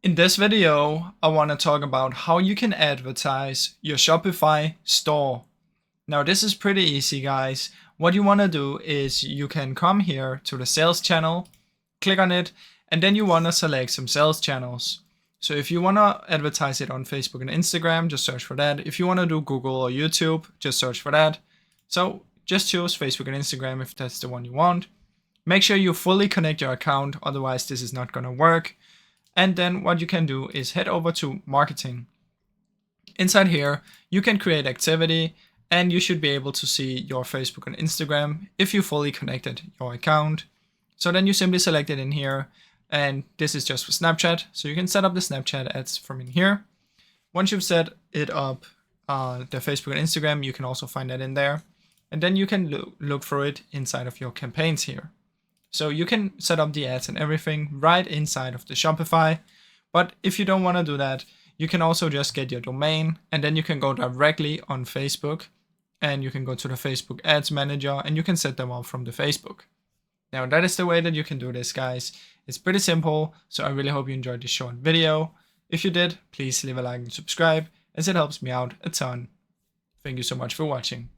In this video, I want to talk about how you can advertise your Shopify store. Now this is pretty easy, guys. What you want to do is you can come here to the sales channel, click on it, and then you want to select some sales channels. So if you want to advertise it on Facebook and Instagram, just search for that. If you want to do Google or YouTube, just search for that. So just choose Facebook and Instagram if that's the one you want. Make sure you fully connect your account, otherwise this is not going to work. And then what you can do is head over to marketing. Inside here, you can create activity and you should be able to see your Facebook and Instagram if you fully connected your account. So then you simply select it in here, and this is just for Snapchat. So you can set up the Snapchat ads from in here. Once you've set it up, the Facebook and Instagram, you can also find that in there. And then you can look for it inside of your campaigns here. So you can set up the ads and everything right inside of the Shopify. But if you don't want to do that, you can also just get your domain, and then you can go directly on Facebook and you can go to the Facebook Ads Manager and you can set them up from the Facebook. Now that is the way that you can do this, guys. It's pretty simple, so I really hope you enjoyed this short video. If you did, please leave a like and subscribe, as it helps me out a ton. Thank you so much for watching.